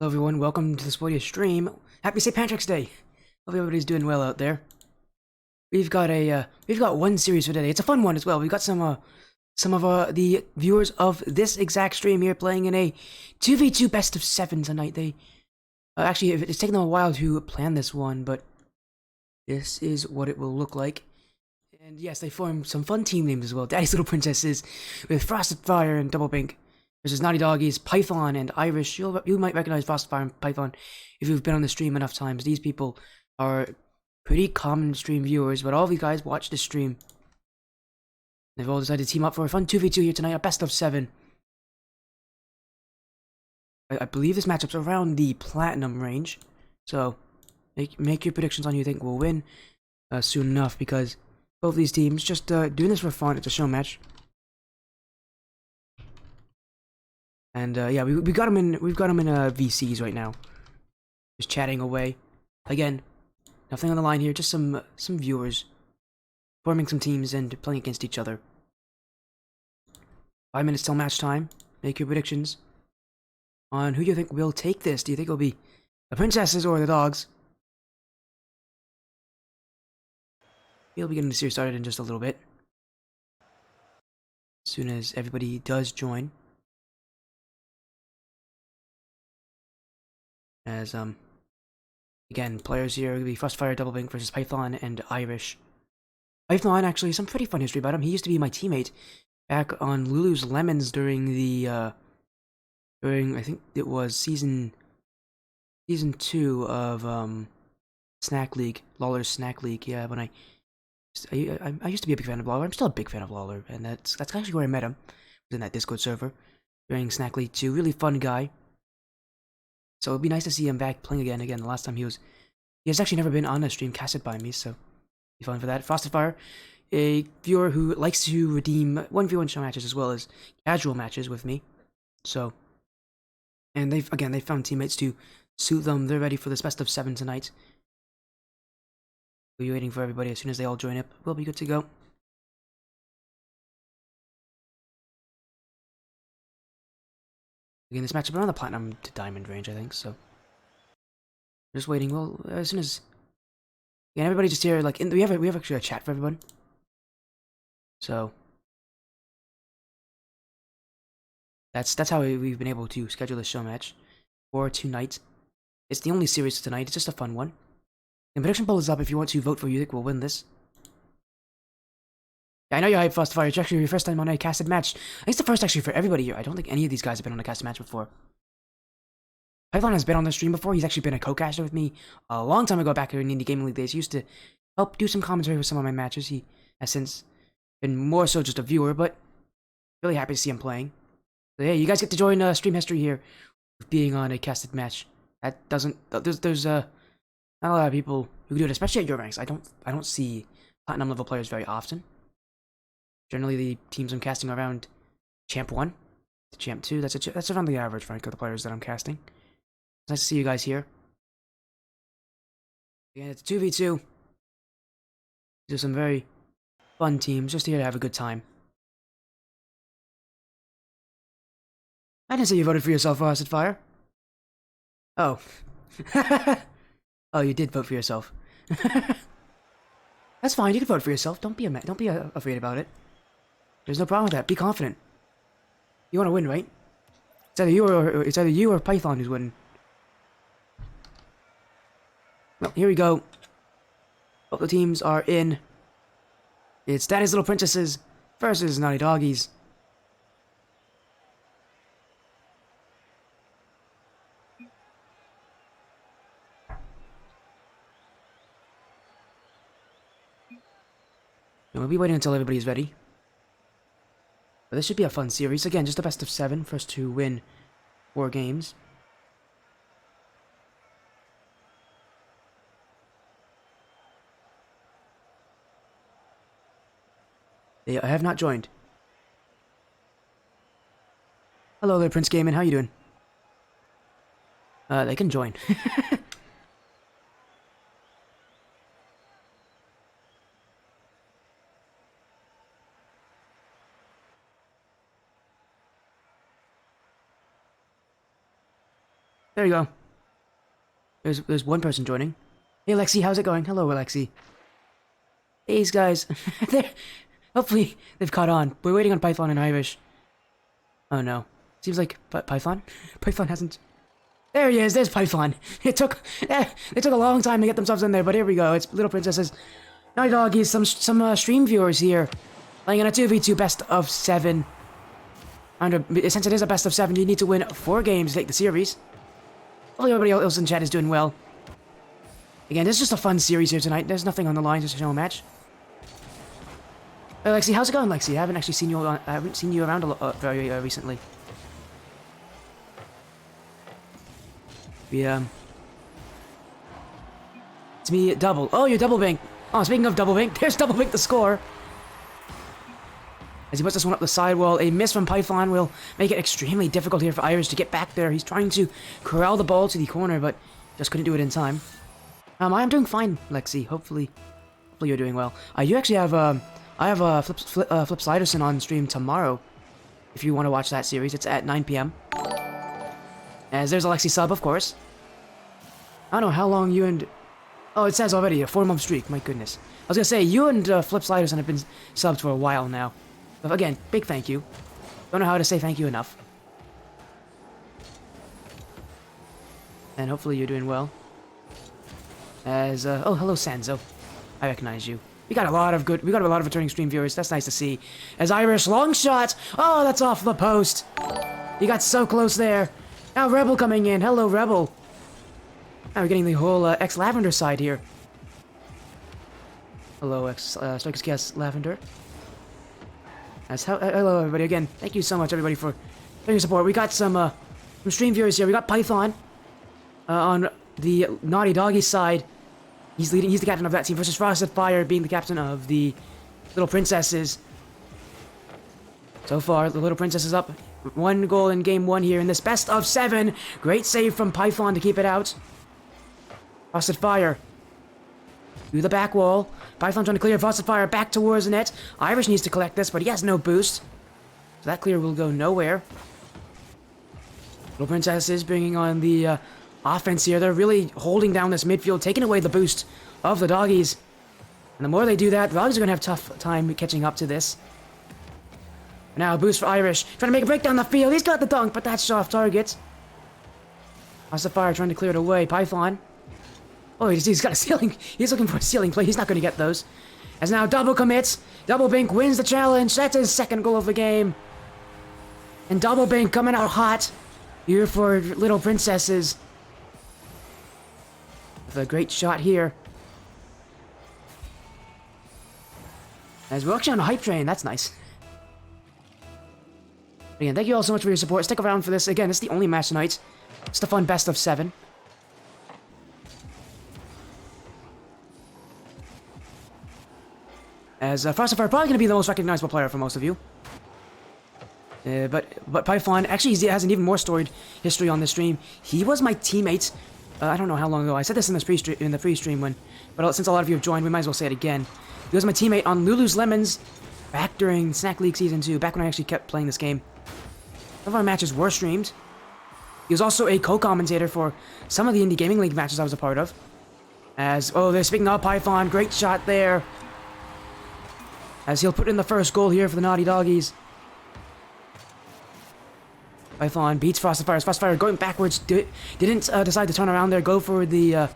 Hello everyone, welcome to this Spoilers stream. Happy St. Patrick's Day! Hope everybody's doing well out there. We've got one series for today. It's a fun one as well. We've got some of the viewers of this exact stream here playing in a 2v2 best of 7 tonight. They actually it's taken them a while to plan this one, but this is what it will look like. And yes, they formed some fun team names as well. Daddy's Little Princesses with Frosted Fire and Double Pink versus Naughty Doggies, Python, and Irish. You might recognize Frosted Fire and Python if you've been on the stream enough times. These people are pretty common stream viewers, but all of you guys watch this stream. They've all decided to team up for a fun 2v2 here tonight, a best of 7. I believe this matchup's around the Platinum range, so make your predictions on who you think will win soon enough, because both these teams just doing this for fun. It's a show match. And yeah, we've got them in VCs right now, just chatting away. Again, nothing on the line here, just some viewers forming some teams and playing against each other. 5 minutes till match time. Make your predictions on who you think will take this. Do you think it'll be the princesses or the dogs? We'll be getting the series started in just a little bit, as soon as everybody does join. As again, players here will be Frostfire, Double Pink versus Python and Irish. Python, actually, some pretty fun history about him. He used to be my teammate back on Lulu's Lemons during the I think it was season 2 of Snack League, Lawler's Snack League. Yeah, when I used to be a big fan of Lawler. I'm still a big fan of Lawler, and that's actually where I met him. Was in that Discord server during Snack League 2. Really fun guy. So it'd be nice to see him back playing again. The last time he has actually never been on a stream casted by me, so be fun for that. Frosted Fire, a viewer who likes to redeem 1v1 show matches as well as casual matches with me. So, and they've found teammates to suit them. They're ready for this best of 7 tonight. We'll be waiting for everybody. As soon as they all join up, we'll be good to go. Again, this matchup around the Platinum to Diamond range, I think, so. Just waiting. Well, as soon as... Yeah, everybody just here, like, we have actually a chat for everyone. So... That's how we've been able to schedule this show match for tonight. It's the only series tonight. It's just a fun one. The prediction poll is up if you want to vote for who you think will win this. Yeah, I know you're hyped, Frostfire. It's actually your first time on a casted match. I think it's the first actually for everybody here. I don't think any of these guys have been on a casted match before. Python has been on the stream before. He's actually been a co-caster with me a long time ago back in Indie Gaming League days. He used to help do some commentary with some of my matches. He has since been more so just a viewer, but really happy to see him playing. So yeah, you guys get to join stream history here with being on a casted match. That doesn't... There's not a lot of people who do it, especially at your ranks. I don't see Platinum level players very often. Generally, the teams I'm casting around Champ 1 to Champ 2. That's around the average rank of the players that I'm casting. It's nice to see you guys here. Again, it's 2v2. These are some very fun teams, just here to have a good time. I didn't say you voted for yourself, Frosted Fire. Oh. Oh, you did vote for yourself. That's fine, you can vote for yourself. Don't be afraid about it. There's no problem with that. Be confident. You want to win, right? It's either you or Python who's winning. Well, here we go. Both the teams are in. It's Daddy's Little Princesses versus Naughty Doggies. And we'll be waiting until everybody's ready. But this should be a fun series. Again, just a best of 7 for us to win 4 games. I have not joined. Hello there, Prince Gaiman. How you doing? They can join. There you go. There's one person joining. Hey, Alexi, how's it going? Hello, Alexi. Hey, these guys. Hopefully, they've caught on. We're waiting on Python and Irish. Oh, no. Seems like... Python? Python hasn't... There he is. There's Python. It took a long time to get themselves in there, but here we go. It's Little Princesses. Naughty Doggies, some stream viewers here. Playing in a 2v2 best of 7. Since it is a best of 7, you need to win 4 games to take the series. Hopefully everybody else in chat is doing well. Again, this is just a fun series here tonight. There's nothing on the line, just a show match. Hey, Lexi, how's it going, Lexi? I haven't actually seen you. I haven't seen you around a lot very recently. It's me, Double. Oh, you're Double Bink. Oh, speaking of Double Bink, there's Double Bink the score. As he puts this one up the sidewall, a miss from Python will make it extremely difficult here for Irish to get back there. He's trying to corral the ball to the corner, but just couldn't do it in time. I'm doing fine, Lexi. Hopefully you're doing well. You actually have I have Flip Sliderson on stream tomorrow. If you want to watch that series, it's at 9 p.m. As there's Alexi sub, of course. I don't know how long you and... Oh, it says already, a 4-month streak. My goodness. I was gonna say, you and Flip Sliderson have been subbed for a while now. But again, big thank you. Don't know how to say thank you enough. And hopefully you're doing well. As, oh, hello, Sanzo. I recognize you. We got a lot of returning stream viewers. That's nice to see. As Irish, long shot. Oh, that's off the post. You got so close there. Now Rebel coming in. Hello, Rebel. Now we're getting the whole ex-Lavender side here. Hello, Strikers Chaos Lavender. Hello, everybody. Again, thank you so much, everybody, for your support. We got some stream viewers here. We got Python on the Naughty Doggy side. He's the captain of that team versus Frosted Fire being the captain of the Little Princesses. So far, the Little Princess is up 1 goal in game 1 here in this best of 7. Great save from Python to keep it out. Frosted Fire through the back wall. Python trying to clear Frosted Fire back towards the net. Irish needs to collect this, but he has no boost. So that clear will go nowhere. Little Princess is bringing on the offense here. They're really holding down this midfield, taking away the boost of the Doggies. And the more they do that, the Doggies are going to have a tough time catching up to this. Now a boost for Irish. Trying to make a break down the field. He's got the dunk, but that's off target. Frosted Fire trying to clear it away. Python. Oh, he's got a ceiling. He's looking for a ceiling play. He's not going to get those. As now Double commits. Double Bink wins the challenge. That's his 2nd goal of the game. And Double Bink coming out hot here for Little Princesses. With a great shot here. As we're actually on a hype train. That's nice. Again, thank you all so much for your support. Stick around for this. Again, it's the only match tonight. It's the fun best of 7. As Frosted Fire probably going to be the most recognizable player for most of you. But Python actually has an even more storied history on this stream. He was my teammate. I don't know how long ago. I said this in the pre-stream when, but since a lot of you have joined, we might as well say it again. He was my teammate on Lulu's Lemons back during Snack League Season 2, back when I actually kept playing this game. Some of our matches were streamed. He was also a co-commentator for some of the Indie Gaming League matches I was a part of. As, oh, they're speaking of Python, great shot there. As he'll put in the first goal here for the Naughty Doggies. Python beats Frosted Fire. Frosted Fire going backwards. Didn't decide to turn around there. Go for the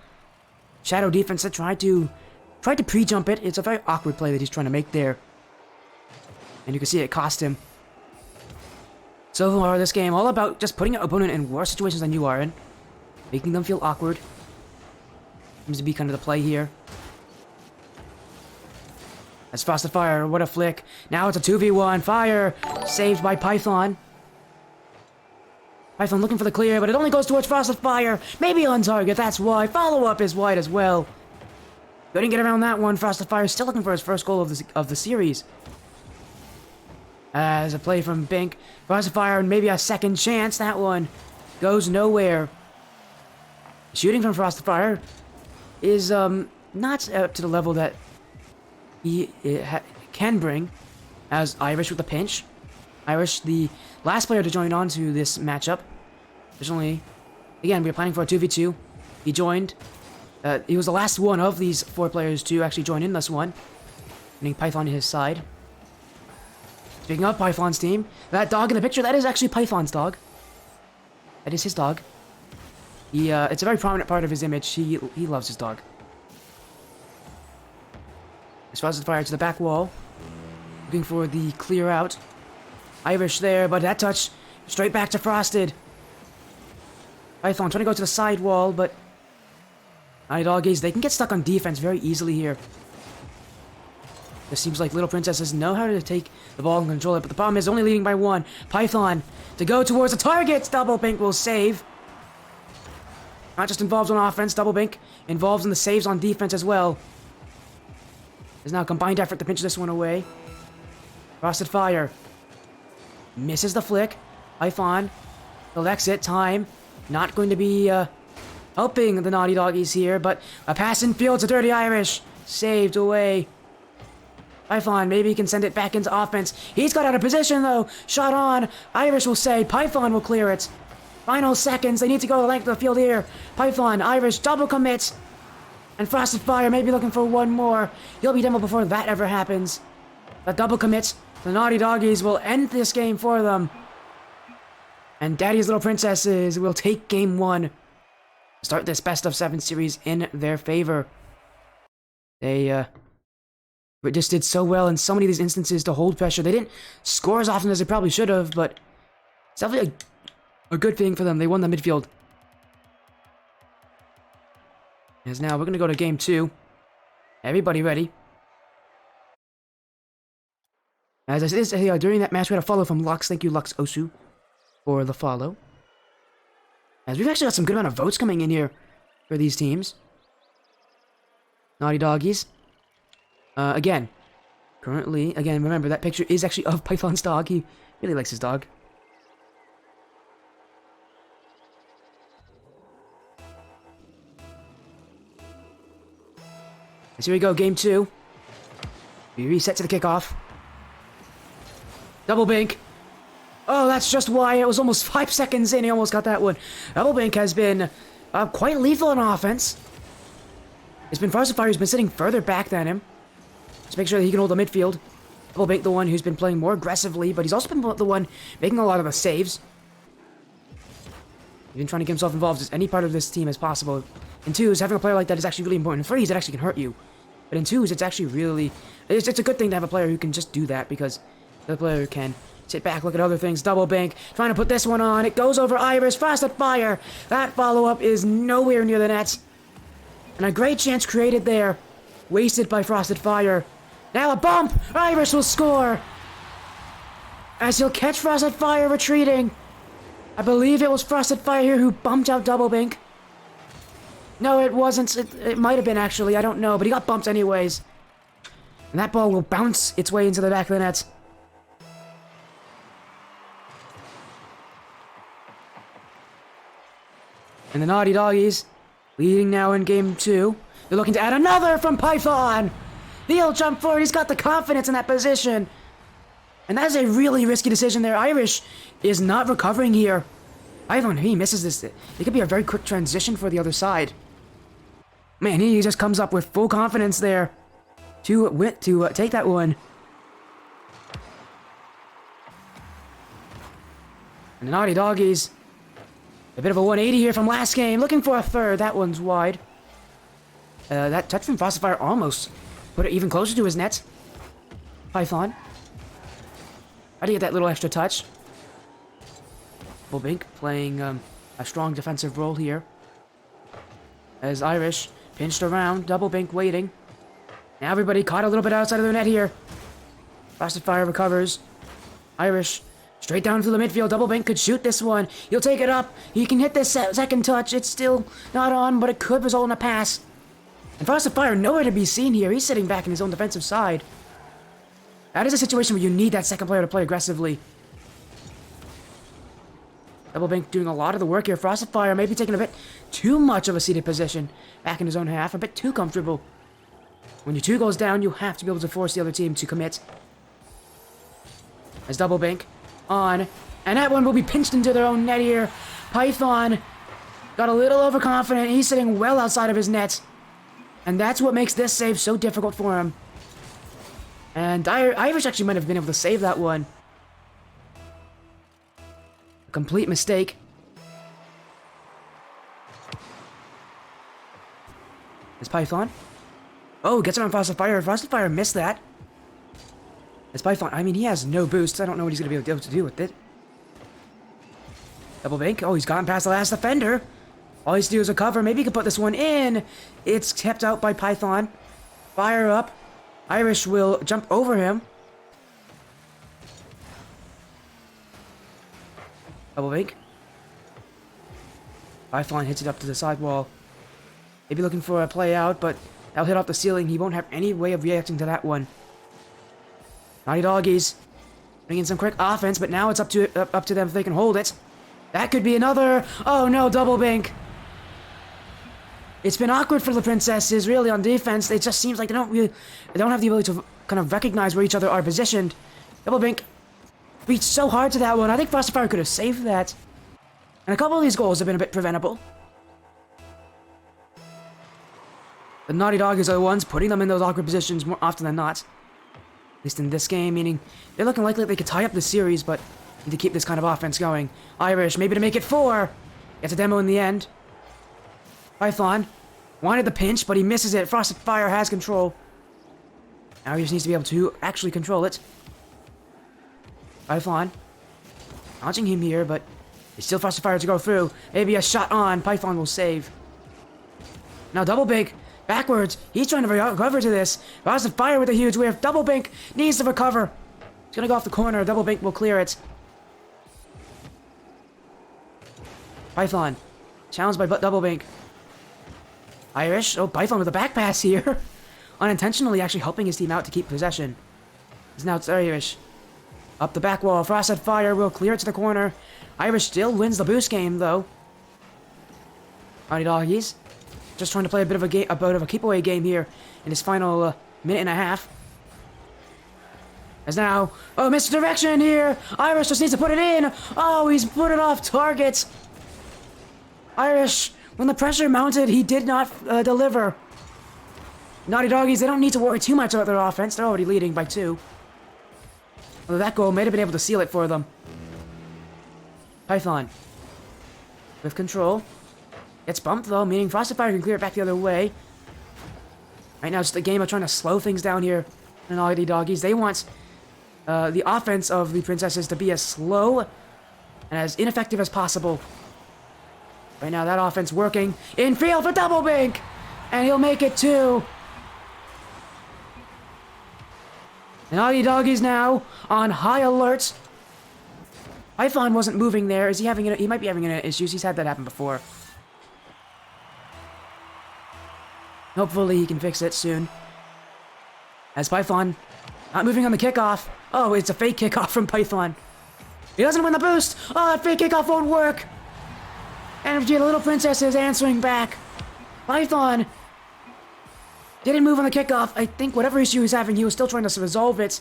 shadow defense. That tried to pre-jump it. It's a very awkward play that he's trying to make there. And you can see it cost him. So far, this game all about just putting your opponent in worse situations than you are in. Making them feel awkward. Seems to be kind of the play here. As Frosted Fire, what a flick. Now it's a 2v1. Fire saved by Python. Python looking for the clear, but it only goes towards Frosted Fire. Maybe on target, that's why. Follow-up is wide as well. Couldn't get around that one. Frosted Fire still looking for his first goal of the series. As a play from Bink. Frosted Fire and maybe a second chance. That one goes nowhere. Shooting from Frosted Fire is not up to the level that he can bring. As Irish with the pinch. Irish, the last player to join on to this matchup. Originally, again, we were planning for a 2v2. He joined. He was the last one of these 4 players to actually join in this one. Putting Python to his side. Speaking of Python's team, that dog in the picture, that is actually Python's dog. That is his dog. It's a very prominent part of his image. He loves his dog. As far as the fire to the back wall. Looking for the clear out. Irish there, but that touch straight back to Frosted. Python trying to go to the side wall, but Doggies, they can get stuck on defense very easily here. It seems like Little Princesses know how to take the ball and control it, but the problem is only leading by 1. Python to go towards the target. Double Bink will save. Not just involved on offense, Double Bink involves in the saves on defense as well. There's now a combined effort to pinch this one away. Frosted Fire. Misses the flick. Python collects it. Time. Not going to be helping the Naughty Doggies here, but a pass in field to Dirty Irish. Saved away. Python, maybe he can send it back into offense. He's got out of position though. Shot on. Irish will say. Python will clear it. Final seconds. They need to go the length of the field here. Python, Irish, double commit. And Frosted Fire may be looking for one more. He'll be demoed before that ever happens. The double commit. The Naughty Doggies will end this game for them. And Daddy's Little Princesses will take game 1. Start this best of 7 series in their favor. They just did so well in so many of these instances to hold pressure. They didn't score as often as they probably should have, but it's definitely a good thing for them. They won the midfield. As now we're going to go to game 2. Everybody ready. As I said, during that match, we had a follow from Lux. Thank you, Lux Osu, for the follow. As we've actually got some good amount of votes coming in here for these teams. Naughty Doggies. Again, remember, that picture is actually of Python's dog. He really likes his dog. So here we go, game 2. We reset to the kickoff. Double Bink. Oh, that's just why it was almost 5 seconds in. He almost got that one. Double Bink has been quite lethal on offense. It's been Frosted Fire who's been sitting further back than him. Just make sure that he can hold the midfield. Double Bink, the one who's been playing more aggressively, but he's also been the one making a lot of the saves. He's been trying to get himself involved as any part of this team as possible. In 2s, having a player like that is actually really important. In 3s, it actually can hurt you. But in 2s, it's actually really... It's a good thing to have a player who can just do that, because the player can sit back, look at other things. Double Bink, trying to put this one on. It goes over Irish. Frosted Fire. That follow-up is nowhere near the net. And a great chance created there. Wasted by Frosted Fire. Now a bump! Irish will score! As he'll catch Frosted Fire retreating. I believe it was Frosted Fire here who bumped out Double Bink. No, it wasn't. It might have been, actually. I don't know. But he got bumped anyways. And that ball will bounce its way into the back of the net. And the Naughty Doggies, leading now in game 2. They're looking to add another from Python! He'll jump forward. He's got the confidence in that position. And that is a really risky decision there. Irish is not recovering here. Python, he misses this. It could be a very quick transition for the other side. Man, he just comes up with full confidence there to take that one. And the Naughty Doggies, a bit of a 180 here from last game. Looking for a third. That one's wide. That touch from Frosted Fire almost put it even closer to his net. Python. How do you get that little extra touch? Double Bink playing a strong defensive role here. As Irish pinched around. Double Bink waiting. Now everybody caught a little bit outside of their net here. Frosted Fire recovers. Irish straight down through the midfield. Double Bink could shoot this one. He'll take it up. He can hit this second touch. It's still not on, but it could result in a pass. And Frosted Fire nowhere to be seen here. He's sitting back in his own defensive side. That is a situation where you need that second player to play aggressively. Double Bink doing a lot of the work here. Frosted Fire maybe taking a bit too much of a seated position back in his own half. A bit too comfortable. When your 2 goes down, you have to be able to force the other team to commit. As Double Bink on. And that one will be pinched into their own net here. Python got a little overconfident. He's sitting well outside of his net. And that's what makes this save so difficult for him. And Irish actually might have been able to save that one. A complete mistake. Is Python? Oh, gets it on Frosted Fire. Frosted Fire missed that. Is Python? I mean, he has no boosts. I don't know what he's going to be able to do with it. Double bank. Oh, he's gotten past the last defender. All he has to do is recover. Maybe he can put this one in. It's kept out by Python. Fire up. Irish will jump over him. Double bank. Python hits it up to the sidewall. Maybe looking for a play out, but that'll hit off the ceiling. He won't have any way of reacting to that one. Naughty Doggies bringing some quick offense, but now it's up to them if they can hold it. That could be another. Oh no, double bank. It's been awkward for the Princesses, really, on defense. It just seems like they don't have the ability to kind of recognize where each other are positioned. Double bank reached so hard to that one. I think Frosted Fire could have saved that. And a couple of these goals have been a bit preventable. The Naughty Doggies are the ones putting them in those awkward positions more often than not. At least in this game, meaning they're looking likely they could tie up the series, but need to keep this kind of offense going. Irish, maybe to make it 4. Gets a demo in the end. Python wanted the pinch, but he misses it. Frosted Fire has control. Now he just needs to be able to actually control it. Python launching him here, but it's still Frosted Fire to go through. Maybe a shot on. Python will save. Now double bank backwards. He's trying to recover to this. Frosted Fire with a huge whiff. Double bank needs to recover. He's gonna go off the corner. Double bank will clear it. Python challenged by double bank. Irish. Oh, Python with a back pass here. Unintentionally actually helping his team out to keep possession. Now it's Irish. Up the back wall. Frosted Fire will clear it to the corner. Irish still wins the boost game, though. Naughty Doggies just trying to play a bit of a keep-away game here in his final minute and a half. As now, oh, misdirection here. Irish just needs to put it in. Oh, he's put it off target. Irish, when the pressure mounted, he did not deliver. Naughty Doggies, they don't need to worry too much about their offense. They're already leading by 2. Although that goal may have been able to seal it for them. Python with control. Gets bumped, though, meaning Frosted Fire can clear it back the other way. Right now, it's just a game of trying to slow things down here. The Naughty Doggies, they want the offense of the Princesses to be as slow and as ineffective as possible. Right now, that offense working. Infield for double bank! And he'll make it 2. The Naughty Doggies now on high alert. Python wasn't moving there. Is he having he might be having issues. He's had that happen before. Hopefully he can fix it soon. As Python not moving on the kickoff. Oh, it's a fake kickoff from Python. He doesn't win the boost. Oh, that fake kickoff won't work. And the Little Princess is answering back. Python didn't move on the kickoff. I think whatever issue he's having, he was still trying to resolve it.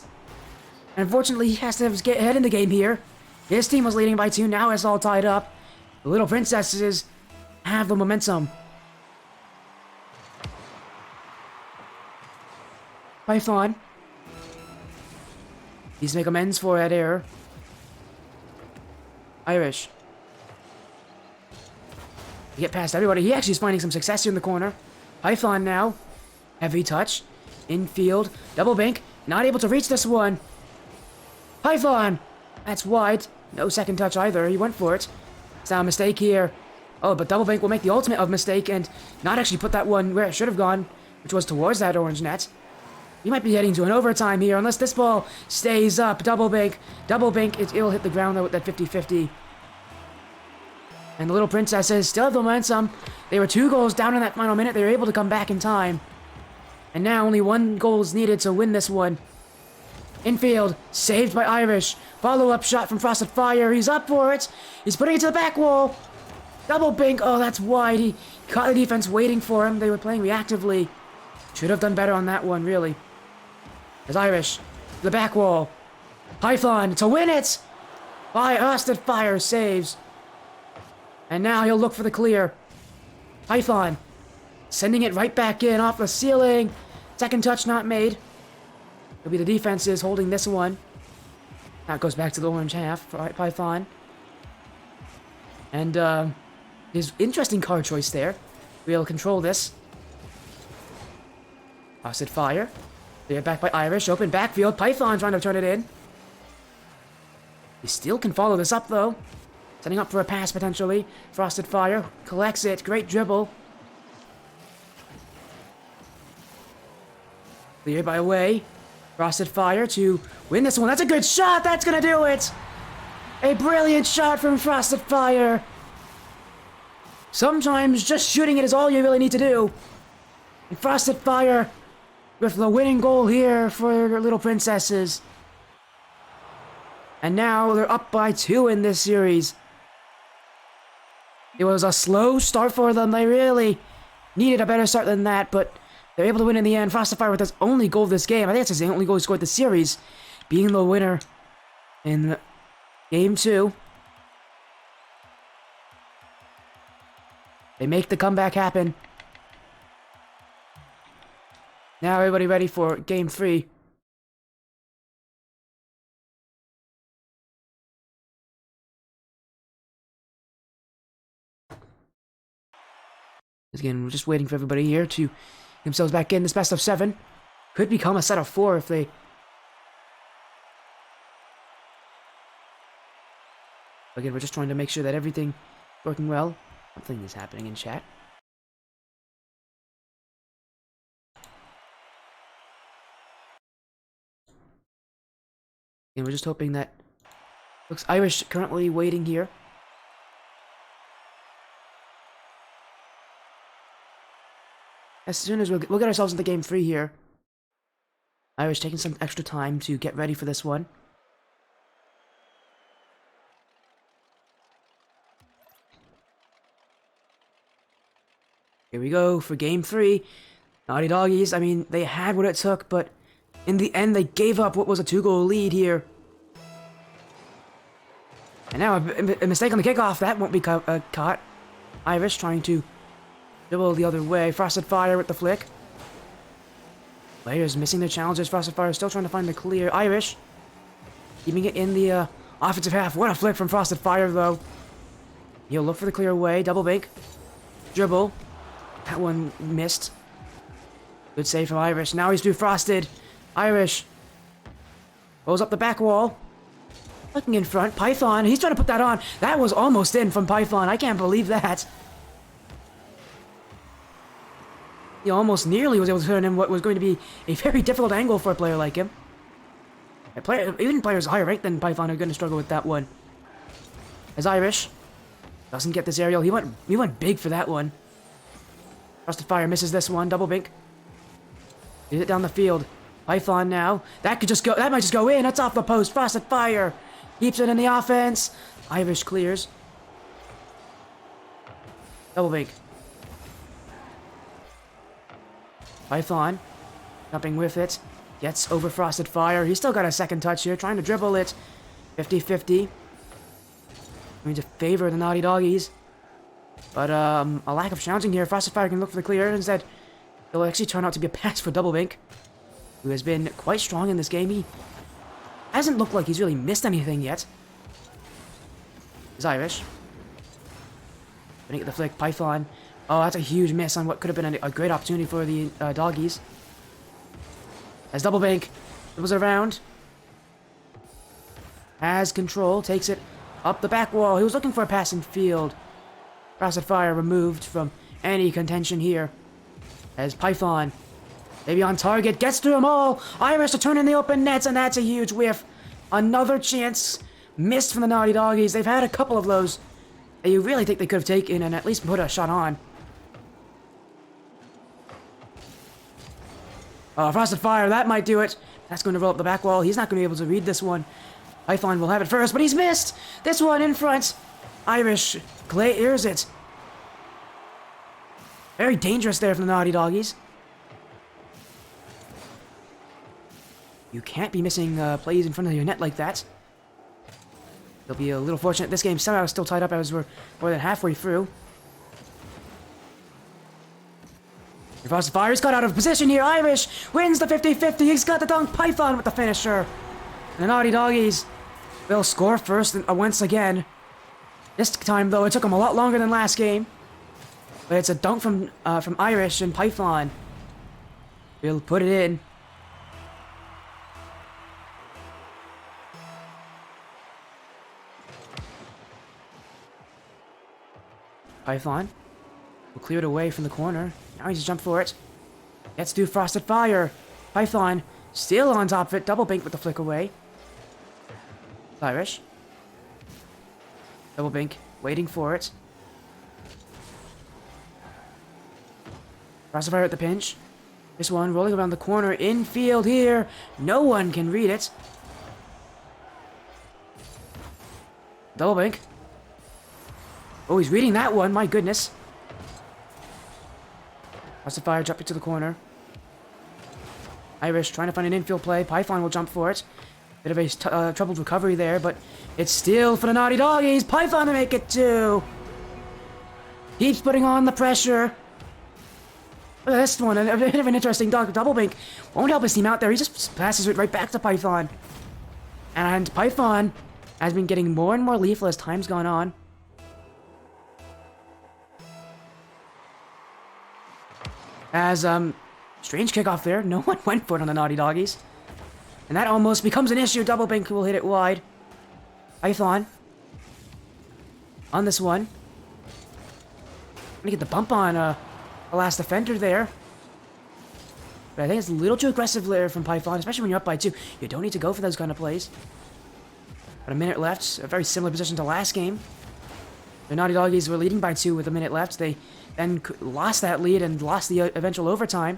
And unfortunately, he has to get ahead in the game here. His team was leading by 2. Now it's all tied up. The Little Princesses have the momentum. Python needs to make amends for that error. Irish. You get past everybody. He actually is finding some success here in the corner. Python now. Heavy touch. Infield. Double bank. Not able to reach this one. Python! That's wide. No second touch either. He went for it. It's now a mistake here. Oh, but double bank will make the ultimate of mistake and not actually put that one where it should have gone, which was towards that orange net. He might be heading to an overtime here unless this ball stays up. Double bank. Double bank. It'll hit the ground though with that 50-50. And the Little Princesses still have the momentum. They were 2 goals down in that final minute. They were able to come back in time. And now only 1 goal is needed to win this one. Infield, saved by Irish. Follow-up shot from Frosted Fire. He's up for it. He's putting it to the back wall. Double bank. Oh, that's wide. He caught the defense waiting for him. They were playing reactively. Should have done better on that one, really. As Irish, the back wall. Python to win it. Frosted Fire saves. And now he'll look for the clear. Python sending it right back in off the ceiling. Second touch not made. It'll be the defenses holding this one. Now it goes back to the orange half for Python. And there's interesting card choice there. We'll control this. Frosted Fire. Cleared back by Irish. Open backfield. Python trying to turn it in. He still can follow this up though. Setting up for a pass potentially. Frosted Fire. Collects it. Great dribble. Cleared by Away. Frosted Fire to win this one. That's a good shot. That's gonna do it. A brilliant shot from Frosted Fire. Sometimes just shooting it is all you really need to do. And Frosted Fire with the winning goal here for the Little Princesses. And now they're up by 2 in this series. It was a slow start for them. They really needed a better start than that, but they're able to win in the end. Frosted Fire with his only goal of this game. I think it's his only goal he scored this series, being the winner in Game 2. They make the comeback happen. Now everybody ready for Game 3. Again, we're just waiting for everybody here to get themselves back in. This best of 7 could become a set of 4 if they... Again, we're just trying to make sure that everything is working well. Something is happening in chat. And we're just hoping that... Looks Irish currently waiting here. As soon as we'll get ourselves into Game 3 here. Irish taking some extra time to get ready for this one. Here we go for Game 3. Naughty Doggies, I mean, they had what it took, but in the end, they gave up what was a 2-goal lead here. And now, a mistake on the kickoff. That won't be caught. Irish trying to dribble the other way. Frosted Fire with the flick. Players missing their challenges. Frosted Fire still trying to find the clear. Irish keeping it in the offensive half. What a flick from Frosted Fire, though. He'll look for the clear away. Double bank. Dribble. That one missed. Good save from Irish. Now he's through Frosted. Irish rolls up the back wall. Looking in front. Python. He's trying to put that on. That was almost in from Python. I can't believe that. He almost nearly was able to turn in what was going to be a very difficult angle for a player like him. Even players higher ranked than Python are going to struggle with that one. As Irish doesn't get this aerial. He went big for that one. Frosted Fire misses this one. Double bink. Get it down the field. Python now. That could just go. That might just go in. That's off the post. Frosted Fire keeps it in the offense. Irish clears. Double bink. Python jumping with it. Gets over Frosted Fire. He's still got a second touch here. Trying to dribble it. 50-50. Going to favor the Naughty Doggies. But a lack of challenging here. Frosted Fire can look for the clear. Instead, it'll actually turn out to be a pass for Double Bink, who has been quite strong in this game. He hasn't looked like he's really missed anything yet. He's Irish. Gonna get the flick. Python. Oh, that's a huge miss on what could have been a great opportunity for the Doggies. As Double Bank dribbles around. Has control. Takes it up the back wall. He was looking for a pass in field. Frosted Fire removed from any contention here. As Python, maybe on target, gets through them all. Irish to turn in the open nets, and that's a huge whiff. Another chance missed from the Naughty Doggies. They've had a couple of those that you really think they could have taken and at least put a shot on. Frosted Fire, that might do it. That's going to roll up the back wall. He's not going to be able to read this one. Python will have it first, but he's missed. This one in front. Irish clears it. Very dangerous there from the Naughty Doggies. You can't be missing plays in front of your net like that. They'll be a little fortunate. This game somehow is still tied up as we're more than halfway through. Frosted Fire's got out of position here. Irish wins the 50-50. He's got the dunk. Python with the finisher. And the Naughty Doggies will score first once again. This time, though, it took them a lot longer than last game. But it's a dunk from Irish, and Python will put it in. Python will clear it away from the corner. Now he's jump for it. Gets through Frosted Fire. Python still on top of it. Double bink with the flick away. Irish. Double bink, waiting for it. Frosted Fire at the pinch. This one rolling around the corner. Infield here. No one can read it. Double bink. Oh, he's reading that one. My goodness. Frosted Fire jumping to the corner. Irish trying to find an infield play. Python will jump for it. Bit of a troubled recovery there, but it's still for the Naughty Doggies. Python to make it 2. Keeps putting on the pressure. Look at this one. A bit of an interesting double bink. Won't help his team out there. He just passes it right back to Python. And Python has been getting more and more lethal as time's gone on. As, strange kickoff there. No one went for it on the Naughty Doggies. And that almost becomes an issue. Double bink will hit it wide. Python. On this one. Gonna get the bump on, the last defender there. But I think it's a little too aggressive there from Python, especially when you're up by 2. You don't need to go for those kind of plays. But a minute left. A very similar position to last game. The Naughty Doggies were leading by 2 with a minute left. They then lost that lead and lost the eventual overtime.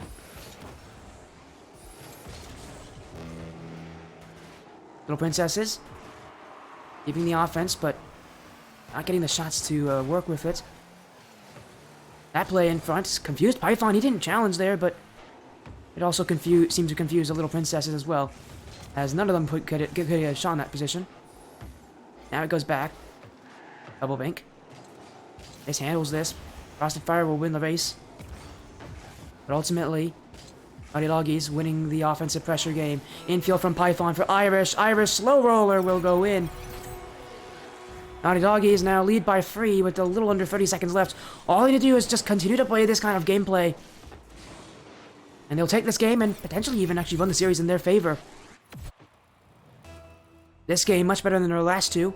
Little Princesses keeping the offense, but not getting the shots to work with it. That play in front confused Python. He didn't challenge there, but it also seemed to confuse the Little Princesses as well, as none of them could get a shot in that position. Now it goes back. Double bink. Nice handles this. Frosted Fire will win the race. But ultimately, Naughty Doggies winning the offensive pressure game. Infield from Python for Irish. Irish slow roller will go in. Naughty Doggies now lead by 3 with a little under 30 seconds left. All they need to do is just continue to play this kind of gameplay. And they'll take this game and potentially even actually run the series in their favor. This game, much better than their last 2.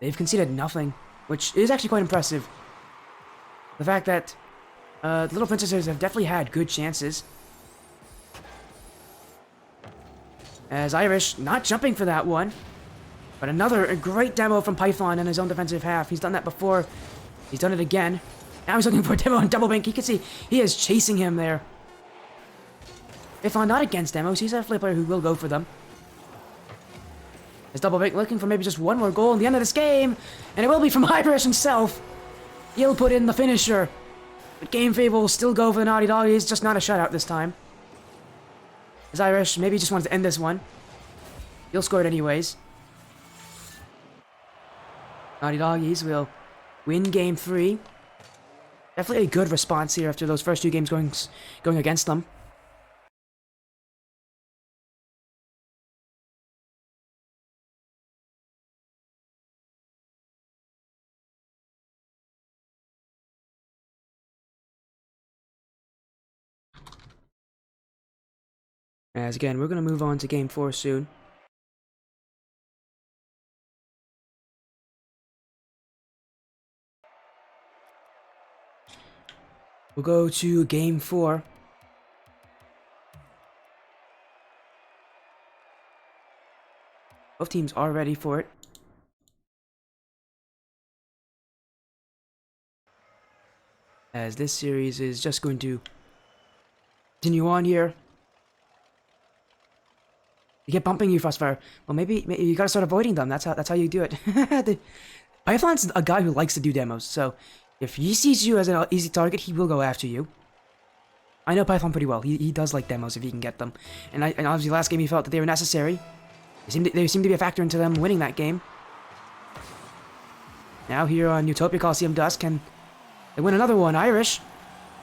They've conceded nothing, which is actually quite impressive. The fact that the Little Princesses have definitely had good chances. As Irish not jumping for that one. But another great demo from Python in his own defensive half. He's done that before. He's done it again. Now he's looking for a demo on double bink. You can see he is chasing him there. Python not against demos. He's a player who will go for them. As double bink looking for maybe just one more goal in the end of this game. And it will be from Irish himself. He'll put in the finisher. But game favor will still go for the Naughty Doggies. Just not a shutout this time. As Irish maybe just wanted to end this one. He'll score it anyways. Naughty Doggies will win game 3. Definitely a good response here after those first 2 games going against them. As again, we're going to move on to game 4 soon. We'll go to game 4. Both teams are ready for it. As this series is just going to continue on here. They get bumping you, Frostfire. Well, maybe you gotta start avoiding them. That's how you do it. Python's a guy who likes to do demos, so if he sees you as an easy target, he will go after you. I know Python pretty well. He does like demos if he can get them. And obviously last game he felt that they were necessary. They seemed to be a factor into them winning that game. Now here on Utopia Coliseum Dusk, can they win another one? Irish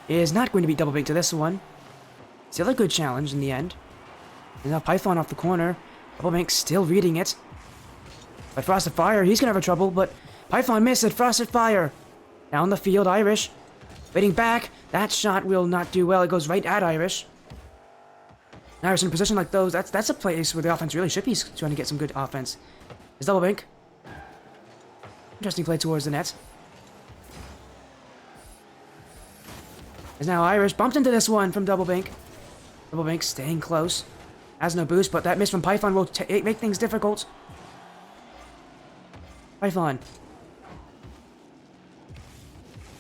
is not going to beat Double Bink to this one. Still a good challenge in the end. And now Python off the corner. Double Bink still reading it. But Frosted Fire, he's gonna have trouble, but Python missed it. Frosted Fire. Down the field, Irish. Waiting back. That shot will not do well. It goes right at Irish. Irish in a position like those, that's a place where the offense really should be trying to get some good offense. Is Double Bink. Interesting play towards the net. Is now Irish bumped into this one from Double Bink. Double Bink staying close. Has no boost, but that miss from Python will make things difficult. Python.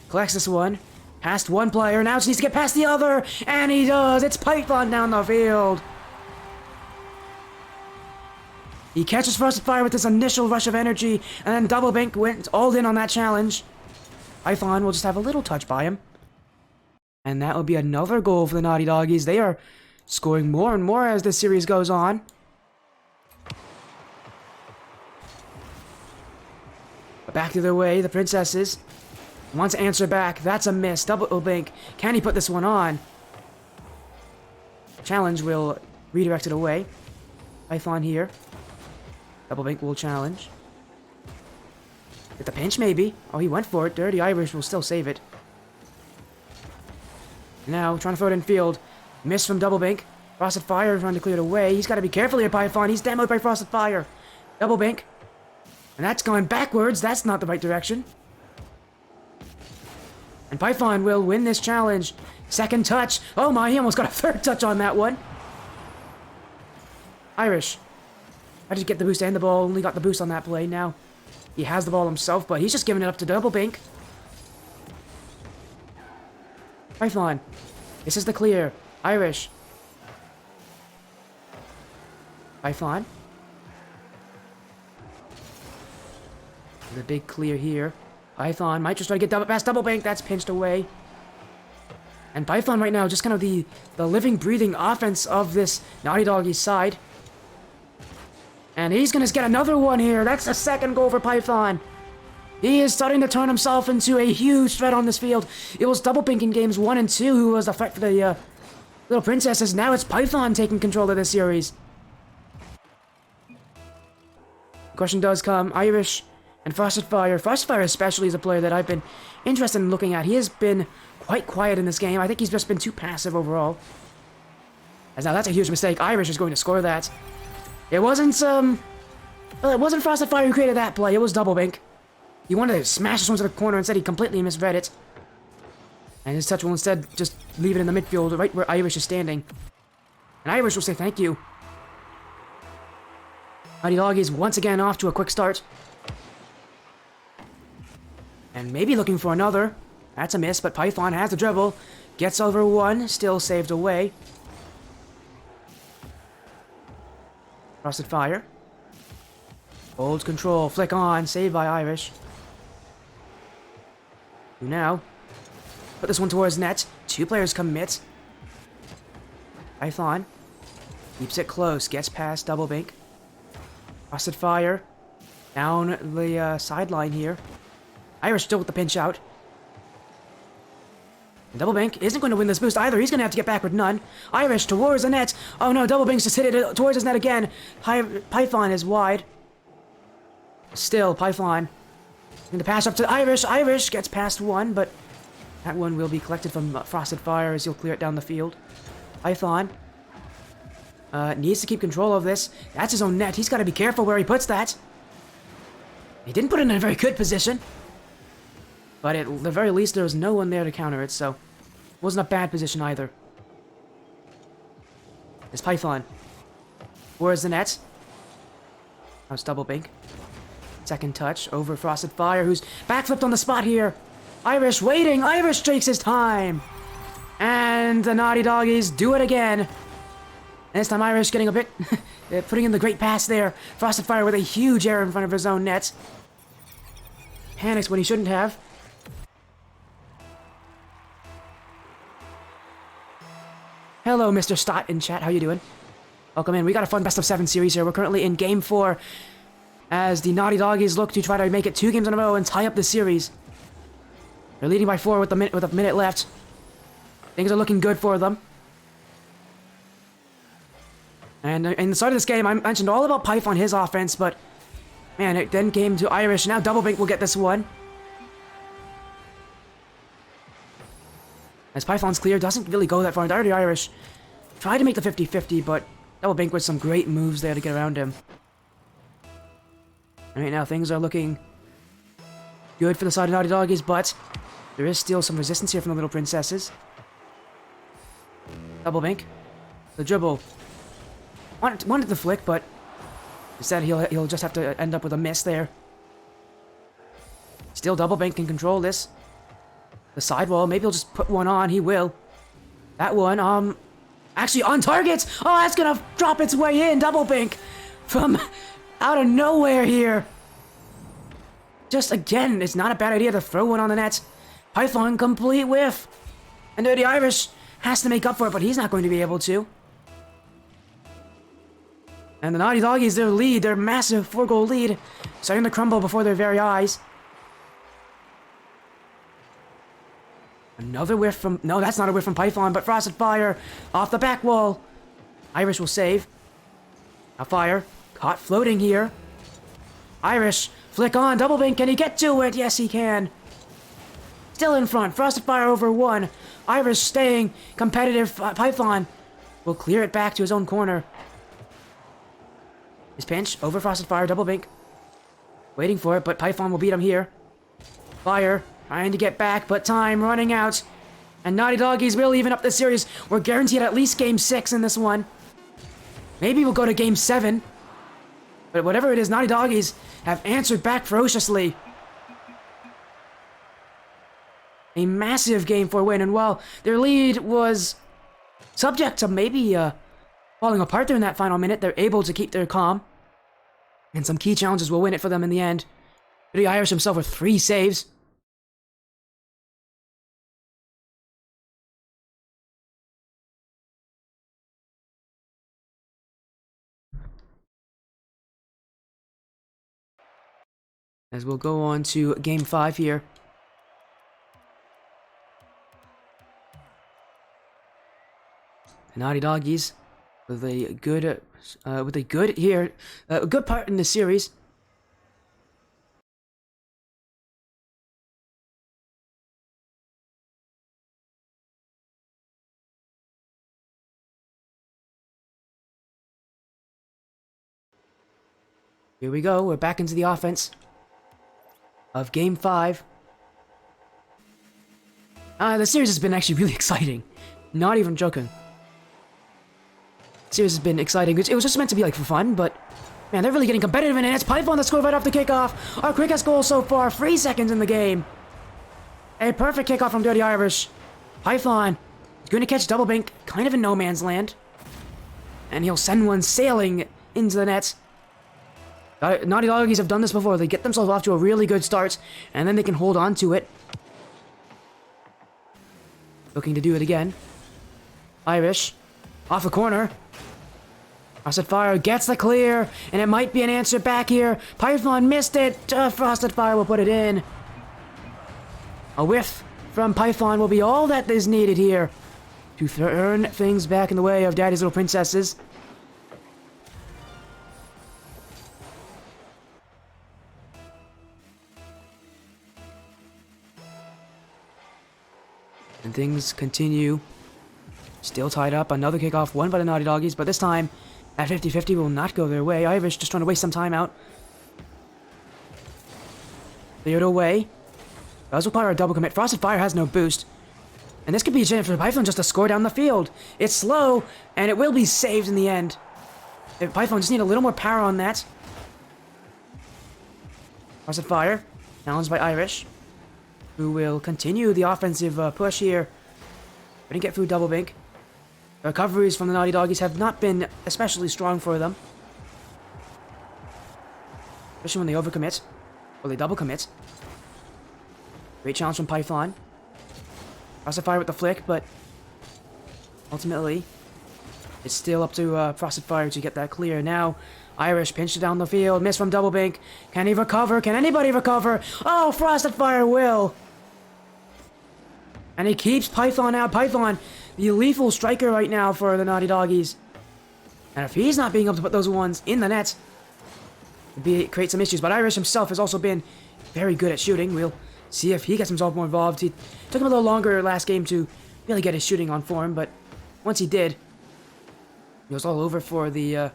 Collects this one. Past one player. Now just needs to get past the other. And he does. It's Python down the field. He catches Frosted Fire with this initial rush of energy. And then Double Bink went all in on that challenge. Python will just have a little touch by him. And that will be another goal for the Naughty Doggies. They are scoring more and more as this series goes on. But back to their way, the Princesses. Wants to answer back. That's a miss. Double Bink. Can he put this one on? Challenge will redirect it away. Python here. Double Bink will challenge. Get the pinch, maybe. Oh, he went for it. Dirty Irish will still save it. Now, trying to throw it in field. Miss from Double Bink. Frosted Fire trying to clear it away. He's got to be careful here, Python. He's demoed by Frosted Fire. Double Bink. And that's going backwards. That's not the right direction. And Python will win this challenge. Second touch. Oh my, he almost got a third touch on that one. Irish. I just get the boost and the ball. Only got the boost on that play. Now he has the ball himself, but he's just giving it up to Double Bink. Python. This is the clear. Irish. Python. The big clear here. Python might just try to get past Double Bink. That's pinched away. And Python right now just kind of the living, breathing offense of this Naughty Doggies side. And he's going to get another one here. That's the second goal for Python. He is starting to turn himself into a huge threat on this field. It was Double Bink in games 1 and 2 who was the threat for the little Princesses. Now it's Python taking control of this series. The question does come. Irish and Frosted Fire. Frosted Fire especially is a player that I've been interested in looking at. He has been quite quiet in this game. I think he's just been too passive overall. As now that's a huge mistake. Irish is going to score that. It wasn't, well, it wasn't Frosted Fire who created that play. It was Double Bink. He wanted to smash this one to the corner. Instead, he completely misread it. And his touch will instead just leave it in the midfield, right where Irish is standing. And Irish will say thank you. Naughty Doggies once again off to a quick start. And maybe looking for another. That's a miss, but Python has the dribble. Gets over one, still saved away. Frosted Fire. Holds control, flick on, saved by Irish. Who now? Put this one towards net. Two players commit. Python. Keeps it close, gets past Double Bink. Frosted Fire. Down the sideline here. Irish still with the pinch out. And Double Bink isn't going to win this boost either. He's going to have to get back with none. Irish towards the net. Oh no, Double Bink's just hit it towards his net again. Python is wide. Still, Python. Going to pass up to Irish. Irish gets past one, but that one will be collected from Frosted Fire as he'll clear it down the field. Python. Needs to keep control of this. That's his own net. He's got to be careful where he puts that. He didn't put it in a very good position. But at the very least, there was no one there to counter it, so it wasn't a bad position either. It's Python. Where's the net? Now it's Double Bink. Second touch over Frosted Fire, who's backflipped on the spot here. Irish waiting. Irish takes his time. And the Naughty Doggies do it again. And this time Irish getting a bit... putting in the great pass there. Frosted Fire with a huge error in front of his own net. Panics when he shouldn't have. Hello, Mr. Stott in chat. How you doing? Welcome in. We got a fun best of 7 series here. We're currently in game 4 as the Naughty Doggies look to try to make it 2 games in a row and tie up the series. They're leading by 4 with a minute left. Things are looking good for them. And in the start of this game, I mentioned all about Python, his offense, but man, it then came to Irish. Now Doublebink will get this one. As Python's clear, doesn't really go that far. Dirty Irish tried to make the 50-50, but Doublebink with some great moves there to get around him. And right now, things are looking good for the side of Naughty Doggies, but there is still some resistance here from the Little Princesses. Doublebink. The dribble. Wanted the flick, but instead he'll just have to end up with a miss there. Still, Doublebink can control this. The sidewall, maybe he'll just put one on. He will. That one, actually on target! Oh, that's gonna drop its way in! Doublebink! From out of nowhere here! Just again, it's not a bad idea to throw one on the net. Python, complete whiff! And Dirty Irish has to make up for it, but he's not going to be able to. And the Naughty Doggies, their lead, their massive 4-goal lead, starting to crumble before their very eyes. Another whiff from... No, that's not a whiff from Python, but Frosted Fire off the back wall. Irish will save. Now Fire, caught floating here. Irish, flick on, Doublebink, can he get to it? Yes, he can. Still in front, Frosted Fire over one. Irish staying competitive. Python will clear it back to his own corner. His pinch, over Frosted Fire, Doublebink. Waiting for it, but Python will beat him here. Fire, trying to get back, but time running out. And Naughty Doggies will even up the series. We're guaranteed at least Game 6 in this one. Maybe we'll go to Game 7. But whatever it is, Naughty Doggies have answered back ferociously. A massive Game 4 win, and while their lead was subject to maybe falling apart there in that final minute, they're able to keep their calm. And some key challenges will win it for them in the end. Dirty Irish himself with 3 saves. As we'll go on to Game 5 here. The Naughty Doggies with a good part in the series. Here we go. We're back into the offense of Game 5. The series has been actually really exciting. Not even joking. The series has been exciting. It was just meant to be like for fun, but man, they're really getting competitive in it. It's Python that scored right off the kickoff. Our quickest goal so far, 3 seconds in the game. A perfect kickoff from Dirty Irish. Python is going to catch Doublebink, kind of in no man's land. And he'll send one sailing into the net. Naughty Doggies have done this before. They get themselves off to a really good start, and then they can hold on to it. Looking to do it again. Irish, off the corner. Frosted Fire gets the clear, and it might be an answer back here. Python missed it. Frosted Fire will put it in. A whiff from Python will be all that is needed here to turn things back in the way of Daddy's Little Princesses. And things continue. Still tied up. Another kickoff won by the Naughty Doggies, but this time at 50-50 will not go their way. Irish just trying to waste some time out. Cleared away. Does require a double commit. Frosted Fire has no boost. And this could be a chance for Python just to score down the field. It's slow, and it will be saved in the end. If Python just need a little more power on that. Frosted Fire, challenged by Irish, who will continue the offensive push here. Couldn't get through Doublebink. The recoveries from the Naughty Doggies have not been especially strong for them. Especially when they overcommit. Or they double commit. Great challenge from Python. Frosted Fire with the flick, but ultimately it's still up to Frosted Fire to get that clear. Now Irish pinched it down the field. Miss from Doublebink. Can he recover? Can anybody recover? Oh, Frosted Fire will. And he keeps Python out. Python, the lethal striker right now for the Naughty Doggies. And if he's not being able to put those ones in the net, it'd create some issues. But Irish himself has also been very good at shooting. We'll see if he gets himself more involved. He took him a little longer last game to really get his shooting on form, but once he did, it was all over for the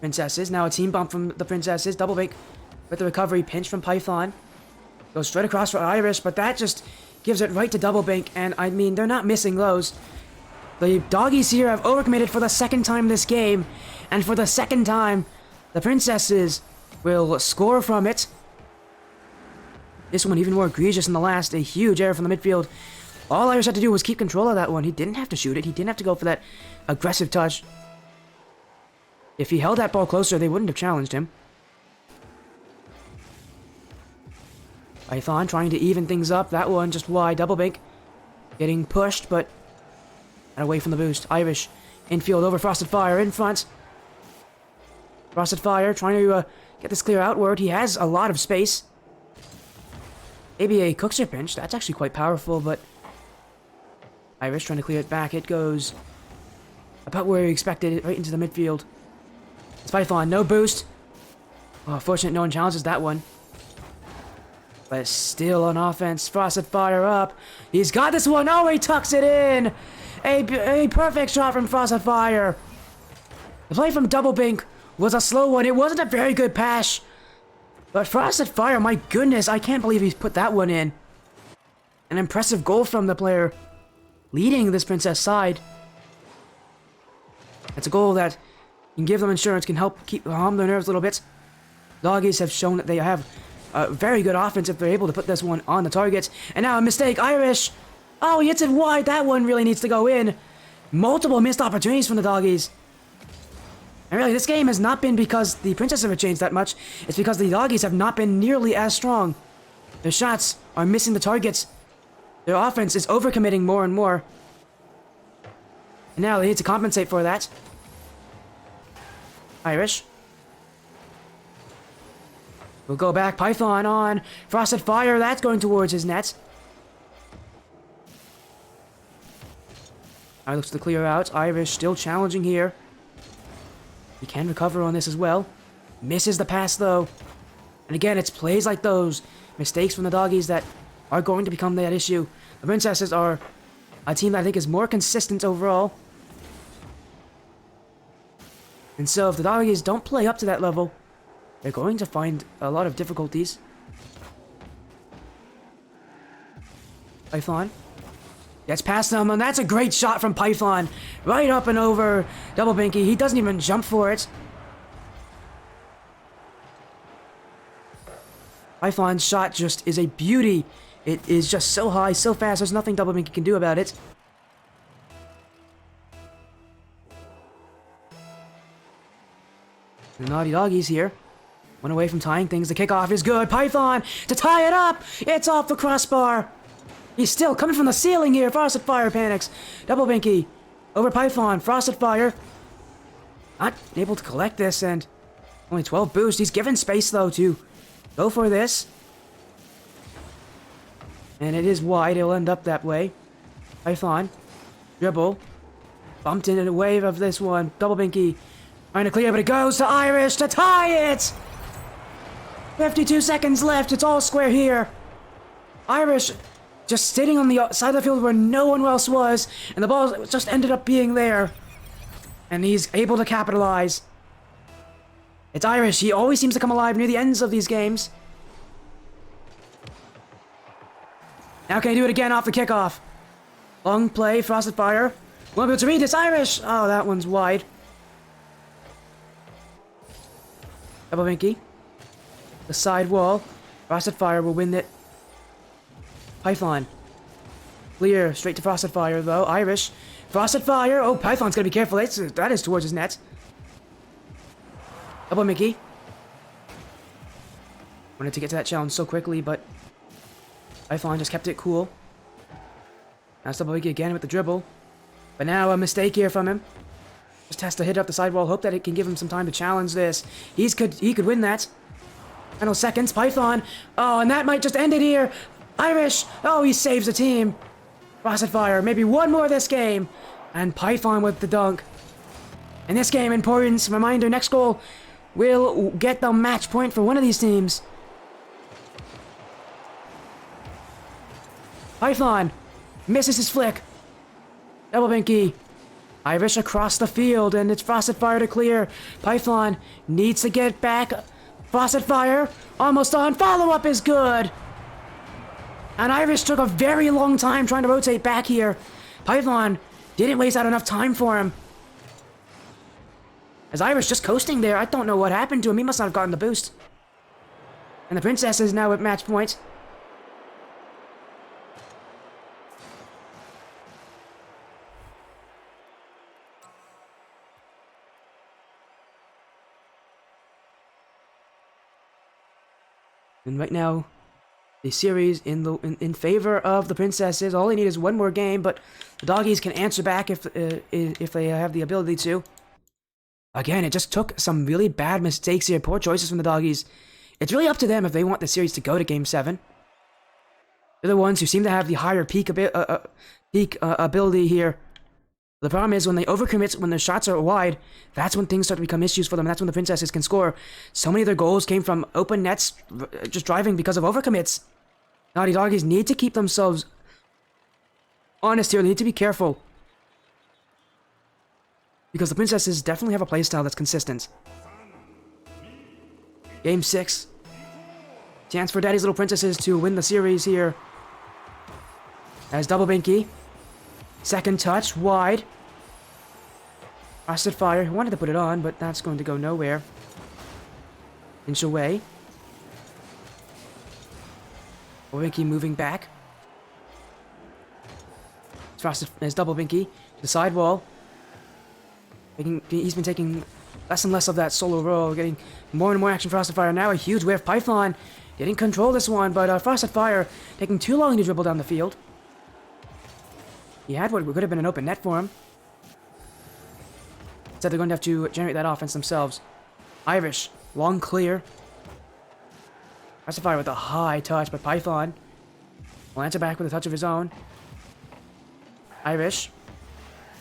Princesses. Now a team bump from the Princesses. Double bank with the recovery pinch from Python. Goes straight across for Irish, but that just gives it right to double bank. And I mean, they're not missing those. The Doggies here have overcommitted for the second time this game. And for the second time, the Princesses will score from it. This one even more egregious than the last. A huge error from the midfield. All Irish had to do was keep control of that one. He didn't have to shoot it. He didn't have to go for that aggressive touch. If he held that ball closer, they wouldn't have challenged him. Python trying to even things up. That one just wide. Double bank. Getting pushed, but away from the boost. Irish infield over Frosted Fire in front. Frosted Fire trying to get this clear outward. He has a lot of space. Maybe a Cookser pinch. That's actually quite powerful, but Irish trying to clear it back. It goes about where he expected it, right into the midfield. It's Python, no boost. Oh, fortunate no one challenges that one. But still on offense. Frosted Fire up. He's got this one. Oh, he tucks it in. A perfect shot from Frosted Fire. The play from Double Bink was a slow one. It wasn't a very good pass. But Frosted Fire, my goodness, I can't believe he's put that one in. An impressive goal from the player leading this Princess side. It's a goal that can give them insurance, can help calm their nerves a little bit. Doggies have shown that they have a very good offense if they're able to put this one on the target. And now a mistake, Irish. Oh, he hits it wide. That one really needs to go in. Multiple missed opportunities from the Doggies. And really, this game has not been because the Princesses have changed that much. It's because the Doggies have not been nearly as strong. Their shots are missing the targets. Their offense is overcommitting more and more. And now they need to compensate for that. Irish. We'll go back. Python on. Frosted Fire. That's going towards his net. Alright, looks to clear out. Irish still challenging here. He can recover on this as well. Misses the pass, though. And again, it's plays like those. Mistakes from the Doggies that are going to become that issue. The Princesses are a team that I think is more consistent overall. And so if the Doggies don't play up to that level, they're going to find a lot of difficulties. Python gets past them, and that's a great shot from Python. Right up and over Double Binky. He doesn't even jump for it. Python's shot just is a beauty. It is just so high, so fast, there's nothing Double Binky can do about it. The Naughty Doggies here. One away from tying things. The kickoff is good. Python to tie it up. It's off the crossbar. He's still coming from the ceiling here. Frosted Fire panics. Double Binky over Python. Frosted Fire not able to collect this, and only 12 boost. He's given space though to go for this. And it is wide. It'll end up that way. Python. Dribble. Bumped into the wave of this one. Double Binky trying to clear, but it goes to Irish to tie it! 52 seconds left. It's all square here. Irish just sitting on the side of the field where no one else was, and the ball just ended up being there. And he's able to capitalize. It's Irish. He always seems to come alive near the ends of these games. Now can he do it again off the kickoff? Long play, Frosted Fire. Won't be able to read this. Irish! Oh, that one's wide. Double Binky. The side wall. Frosted Fire will win it. Python. Clear. Straight to Frosted Fire, though. Irish. Frosted Fire. Oh, Python's gonna be careful. That is towards his net. Double Mickey. Wanted to get to that challenge so quickly, but Python just kept it cool. Now it's Double Mickey again with the dribble. But now a mistake here from him. Just has to hit up the sidewall. Hope that it can give him some time to challenge this. He could win that. Final seconds. Python. Oh, and that might just end it here. Irish. Oh, he saves the team. Frosted Fire, maybe one more this game. And Python with the dunk. In this game, importance, reminder, next goal will get the match point for one of these teams. Python misses his flick. Double binky. Irish across the field, and it's Frosted Fire to clear. Python needs to get back. Frosted Fire, almost on. Follow-up is good. And Irish took a very long time trying to rotate back here. Python didn't waste out enough time for him. As Irish just coasting there, I don't know what happened to him. He must not have gotten the boost. And the Princess is now at match point. And right now, the series in favor of the Princesses. All they need is one more game, but the Doggies can answer back if they have the ability to. Again, it just took some really bad mistakes here, poor choices from the Doggies. It's really up to them if they want the series to go to Game 7. They're the ones who seem to have the higher peak ability here. The problem is when they overcommit, when their shots are wide, that's when things start to become issues for them, and that's when the Princesses can score. So many of their goals came from open nets, just driving because of overcommits. Naughty Doggies need to keep themselves honest here. They need to be careful. Because the Princesses definitely have a playstyle that's consistent. Game 6. Chance for Daddy's Little Princesses to win the series here. As Double Binky. Second touch, wide. Frosted Fire, he wanted to put it on, but that's going to go nowhere. Inch away. Double Binky moving back. It's Double Binky to the sidewall. He's been taking less and less of that solo role, getting more and more action. Frosted Fire now a huge whiff. Python didn't control this one, but Frosted Fire taking too long to dribble down the field. He had what could have been an open net for him. Instead, they're going to have to generate that offense themselves. Irish, long clear. Frosted Fire with a high touch, but Python will answer back with a touch of his own. Irish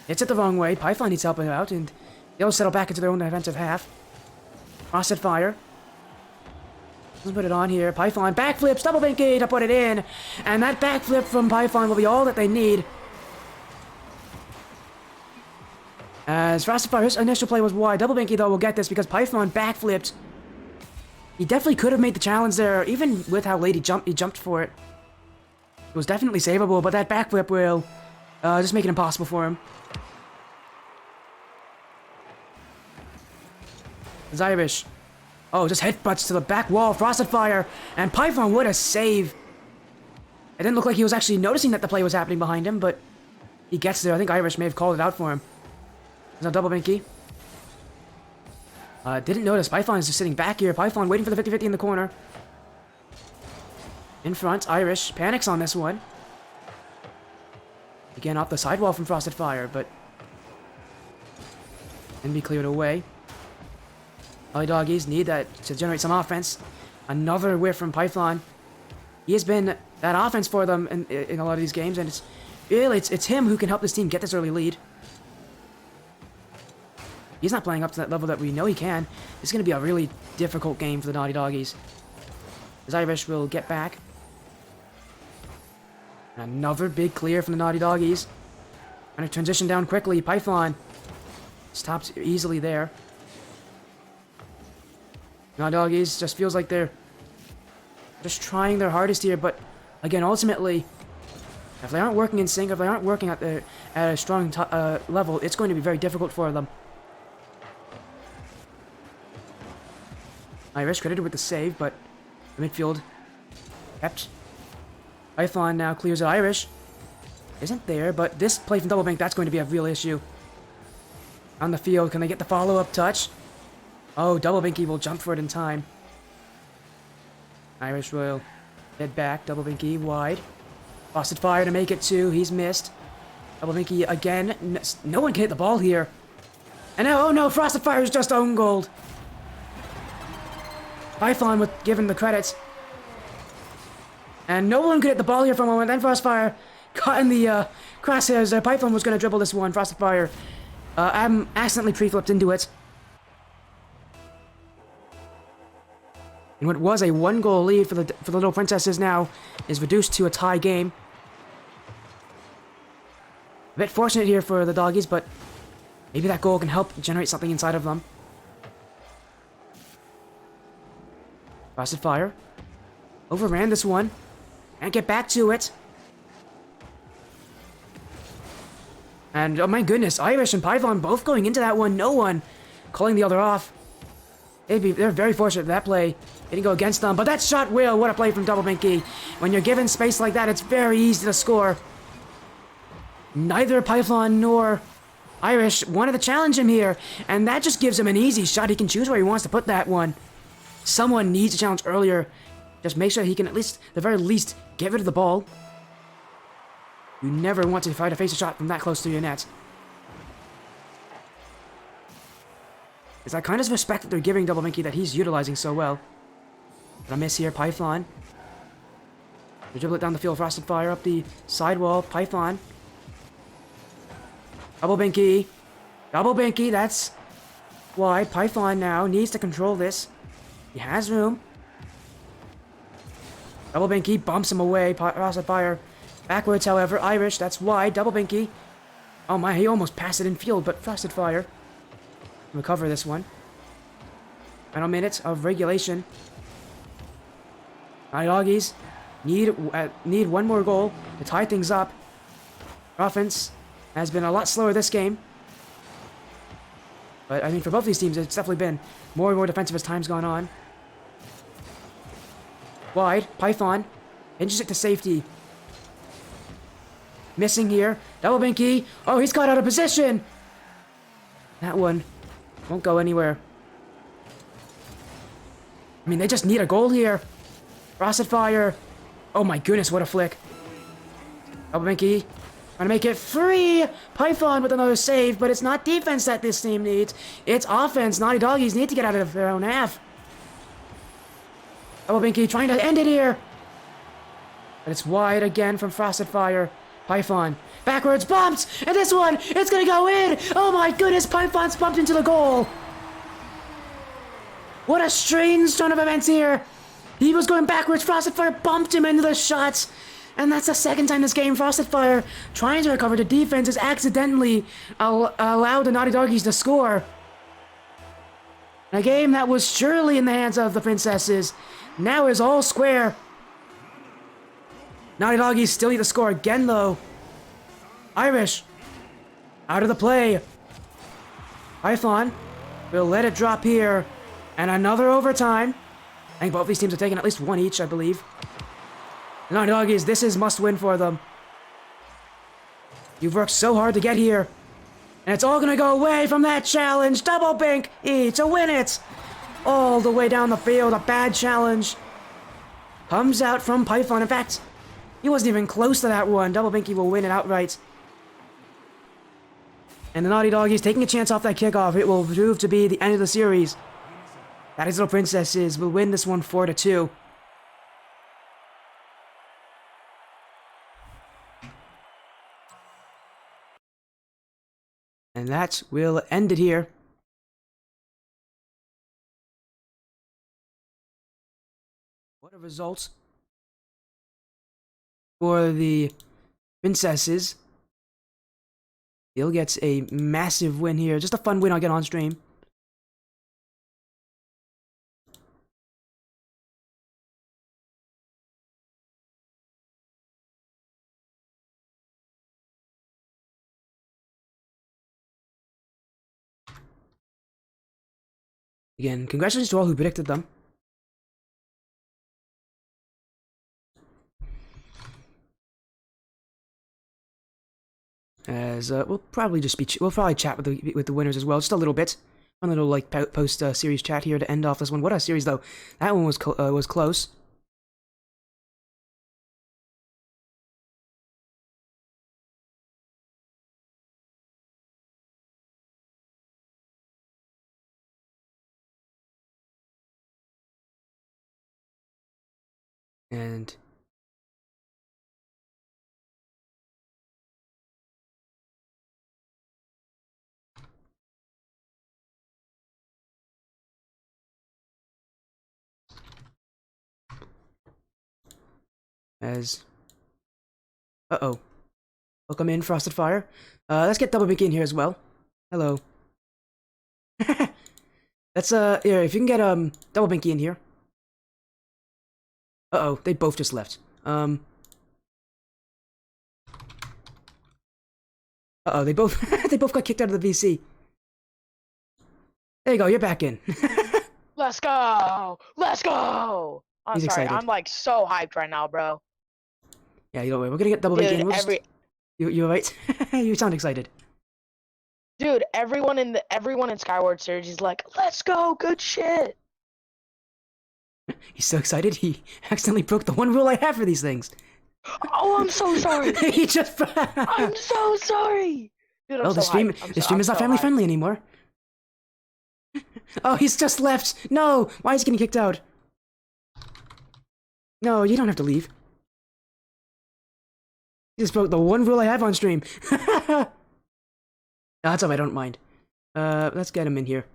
hits it the wrong way. Python needs help out, and they'll settle back into their own defensive half. Frosted Fire. Let's put it on here. Python backflips, Double Binky to put it in. And that backflip from Python will be all that they need. As Frosted Fire, his initial play was wide. Double Binky, though, will get this because Python backflipped. He definitely could have made the challenge there, even with how late he jumped for it. It was definitely savable, but that backflip will just make it impossible for him. As Irish. Oh, just headbutts to the back wall. Frosted Fire. And Python, what a save. It didn't look like he was actually noticing that the play was happening behind him, but he gets there. I think Irish may have called it out for him. There's no Double Binky. Didn't notice. Python is just sitting back here. Python waiting for the 50-50 in the corner. In front. Irish panics on this one. Again, off the sidewall from Frosted Fire, but can be cleared away. Naughty Doggies need that to generate some offense. Another whiff from Python. He has been that offense for them in a lot of these games, and it's really it's him who can help this team get this early lead. He's not playing up to that level that we know he can. It's going to be a really difficult game for the Naughty Doggies. As Irish will get back. And another big clear from the Naughty Doggies. Trying to transition down quickly. Python stops easily there. Naughty Doggies just feels like they're just trying their hardest here, but again, ultimately, if they aren't working in sync, if they aren't working at a strong level, it's going to be very difficult for them. Irish credited with the save, but the midfield kept. Python now clears it. Irish isn't there, but this play from Double Bank, that's going to be a real issue. On the field, can they get the follow-up touch? Oh, Double Binky will jump for it in time. Irish will head back. Double Binky wide. Frosted Fire to make it 2. He's missed. Double Binky again. No one can hit the ball here. And now, oh no, Frosted Fire is just own gold. Python given the credits. And no one could hit the ball here for a moment. Then Frosted Fire caught in the crosshairs there. Python was going to dribble this one. Frosted Fire. I'm accidentally pre-flipped into it. And what was a one-goal lead for the Little Princesses now is reduced to a tie game. A bit fortunate here for the Doggies, but maybe that goal can help generate something inside of them. Frosted Fire. Overran this one. Can't get back to it. And, oh my goodness, Irish and Python both going into that one. No one calling the other off. They're very fortunate that play didn't go against them. But that shot will. What a play from Double Binky. When you're given space like that, it's very easy to score. Neither Python nor Irish wanted to challenge him here. And that just gives him an easy shot. He can choose where he wants to put that one. Someone needs to challenge earlier. Just make sure he can at least, the very least, get rid of the ball. You never want to try to face a shot from that close to your net. It's that kind of respect that they're giving Double Binky that he's utilizing so well. But a miss here, Python. They dribble it down the field, Frosted Fire up the sidewall, Python. Double Binky. Double Binky, that's why Python now needs to control this. He has room. Double Binky bumps him away, Frosted Fire. Backwards, however, Irish, that's wide, Double Binky. Oh my, he almost passed it in field, but Frosted Fire. Recover this one. Final minutes of regulation. Doggies need one more goal to tie things up. Offense has been a lot slower this game. But, I mean, for both these teams, it's definitely been more and more defensive as time's gone on. Wide, Python. Inches it to safety. Missing here. Double Binky. Oh, he's got out of position. That one won't go anywhere. I mean, they just need a goal here. Frosted Fire. Oh my goodness, what a flick. Double Binky. Trying to make it free. Python with another save, but it's not defense that this team needs. It's offense. Naughty Doggies need to get out of their own half. Double Binky trying to end it here. But it's wide again from Frosted Fire. Python. Backwards, bumped! And this one, it's gonna go in! Oh my goodness, Python's bumped into the goal! What a strange turn of events here! He was going backwards, Frosted Fire bumped him into the shots! And that's the second time this game, Frosted Fire, trying to recover the defense, has accidentally allowed the Naughty Doggies to score. A game that was surely in the hands of the Princesses, now is all square. Naughty Doggies still need to score again, though. Irish. Out of the play. Python will let it drop here. And another overtime. I think both these teams are taking at least one each, I believe. Naughty Doggies, this is must-win for them. You've worked so hard to get here. And it's all gonna go away from that challenge. Double Bink to win it. All the way down the field, a bad challenge. Comes out from Python. In fact, he wasn't even close to that one. Double Binky will win it outright. And the Naughty Doggies taking a chance off that kickoff. It will prove to be the end of the series. That is Little Princesses will win this one 4-2. And that will end it here. What a result for the Princesses. He'll get a massive win here. Just a fun win I'll get on stream. Again, congratulations to all who predicted them. As we'll probably just be we'll probably chat with the winners as well, just a little bit. One little like post series chat here to end off this one. What a series though! That one was close. And As... Uh-oh. Welcome in, Frosted Fire. Let's get Double Binky in here as well. Hello. Let's, here, if you can get, Double Binky in here. Uh-oh, they both just left. Uh-oh, they both, they both got kicked out of the VC. There you go, you're back in. Let's go! Let's go! I'm He's sorry, excited. I'm like so hyped right now, bro. Yeah, you know what, we're gonna get Double Binky in. We'll you alright? You sound excited. Dude, everyone in Skyward Surge is like, let's go, good shit. He's so excited, he accidentally broke the one rule I have for these things. Oh, I'm so sorry. He just... I'm so sorry. Dude, I'm the stream is not family friendly anymore. Oh, he's just left. No, why is he getting kicked out? No, you don't have to leave. You just broke the one rule I have on stream. No, that's all right, I don't mind. Let's get him in here.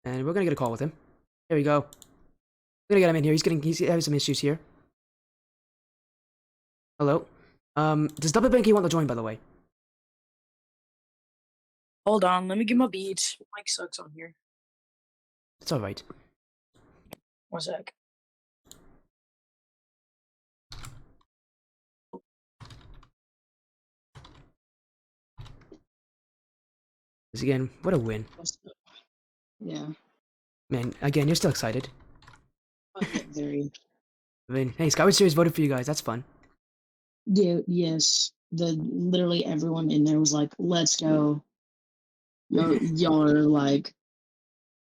And we're gonna get a call with him. There we go. We're gonna get him in here. He's having some issues here. Hello? Does Double Binky want to join, by the way? Hold on, let me get my beats. Mic sucks on here. It's alright. 1 sec. Because again, what a win. Yeah. Man, again, you're still excited. Very. I mean, hey, Skyward Series voted for you guys. That's fun. Yeah, yes. Literally everyone in there was like, let's go. Y'all are like,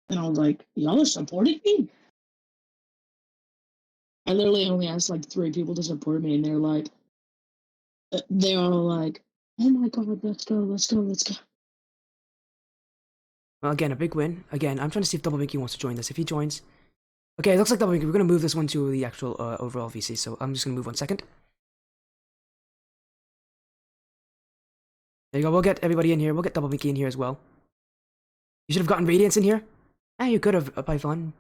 and I was like, y'all are supporting me? I literally only asked like 3 people to support me, and they're like, they're all like, oh my god, let's go, let's go, let's go. Well, again, a big win. Again, I'm trying to see if Double Binky wants to join this. If he joins... Okay, it looks like Double Binky. We're going to move this one to the actual overall VC, so I'm just going to move 1 second. There you go, we'll get everybody in here. We'll get Double Binky in here as well. You should have gotten Radiance in here. Ah, you could have, Python.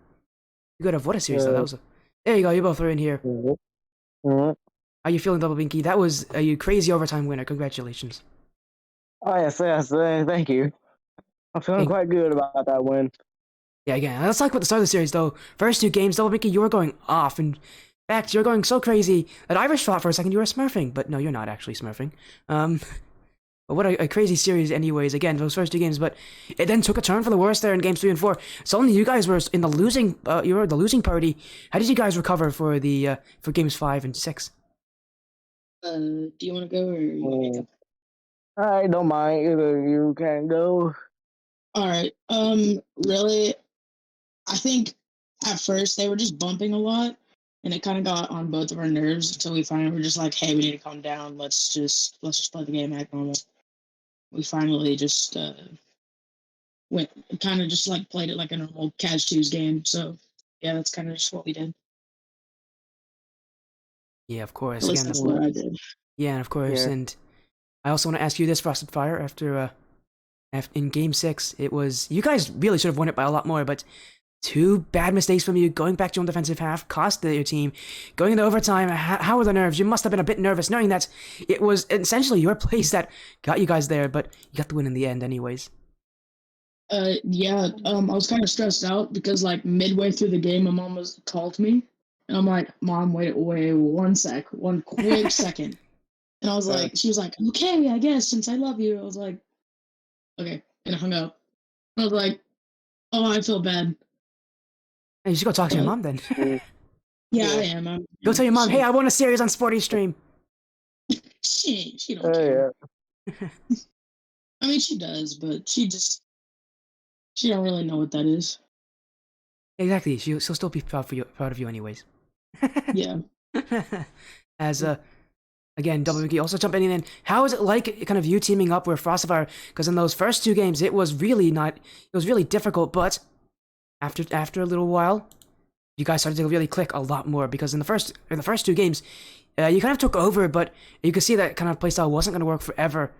You could have. What a series, though. That was a... There you go, you both are in here. How are you feeling, Double Binky? That was a crazy overtime winner. Congratulations. Oh, yes, thank you. I'm feeling quite good about that win. Yeah, again, let's talk about the start of the series, though. First 2 games, Double Binky, you were going off. In fact, you were going so crazy that Irish thought for a second you were smurfing. But no, you're not actually smurfing. But what a crazy series anyways, again, those first 2 games. But it then took a turn for the worse there in games 3 and 4. Suddenly you guys were in the losing, you were the losing party. How did you guys recover for the, for games 5 and 6? Do you want to go or you want me to go? I don't mind. Either you can go. All right. Really, I think at first they were just bumping a lot, and it kind of got on both of our nerves until we finally were just like, "Hey, we need to calm down. Let's just play the game act normal." We finally just went kind of just like played it like a normal Catch 2's game. So yeah, that's kind of just what we did. Yeah, of course. At least Again, that's what I did. yeah, and of course, Yeah. and I also want to ask you this, Frosted Fire, after in Game 6, it was... You guys really should have won it by a lot more, but 2 bad mistakes from you, going back to your own defensive half, cost your team. Going into overtime, how were the nerves? You must have been a bit nervous, knowing that it was essentially your plays that got you guys there, but you got the win in the end anyways. Yeah, I was kind of stressed out because like midway through the game, my mom was called me, and I'm like, "Mom, wait, 1 quick second." And I was like, she was like, "Okay, I guess since I love you." I was like, "Okay," and I hung up. I was like, "Oh, I feel bad." Hey, you should go talk to your mom then. Yeah, I am. Go tell your mom, hey, I won a series on Sporty Stream. She don't care. I mean, she does, but she don't really know what that is. Exactly, she'll still be proud of you anyways. Yeah. As again, Double Binky also jumping in. How is it like kind of you teaming up with Frostfire? Because in those first 2 games, it was really difficult. But after a little while, you guys started to really click a lot more. Because in the first 2 games, you kind of took over, but you could see that kind of playstyle wasn't going to work forever.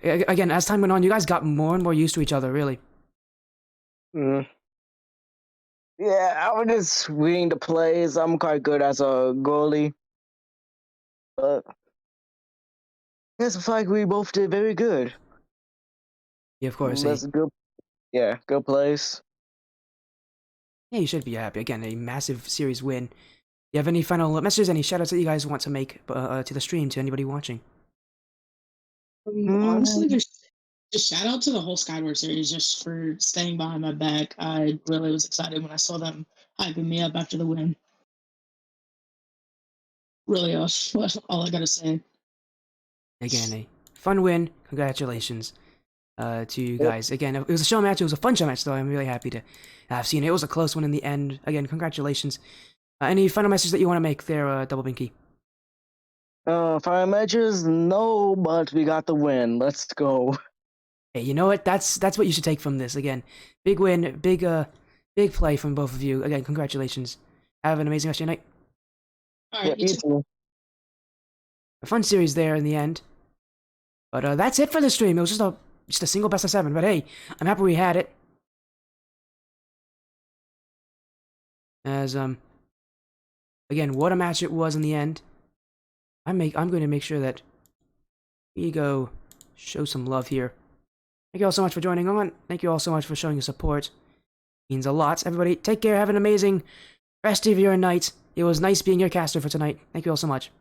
Again, as time went on, you guys got more and more used to each other, really. Mm. Yeah, I was just reading the plays. I'm quite good as a goalie, but I guess it's like we both did very good. Yeah, of course. That's a good, yeah, good plays. Yeah, you should be happy. Again, a massive series win. You have any final messages, any shoutouts that you guys want to make to the stream, to anybody watching? Honestly, Mm, just shout out to the whole Skyward series just for staying behind my back. I really was excited when I saw them hyping me up after the win. Really, all I gotta say. Again, a fun win. Congratulations to you yep. guys. Again, it was a show match. It was a fun show match, though. I'm really happy to have seen it. It was a close one in the end. Again, congratulations. Any final message that you want to make there, Double Binky? Fire matches? No, but we got the win. Let's go. Hey, you know what? That's what you should take from this. Again, big win, big play from both of you. Again, congratulations. Have an amazing rest of your night. All Yeah, right, you you too. too. A fun series there in the end. But that's it for the stream. It was just a single best of 7. But hey, I'm happy we had it. As again, what a match it was in the end. I'm going to make sure that we go show some love here. Thank you all so much for joining on. Thank you all so much for showing your support. It means a lot. Everybody, take care. Have an amazing rest of your night. It was nice being your caster for tonight. Thank you all so much.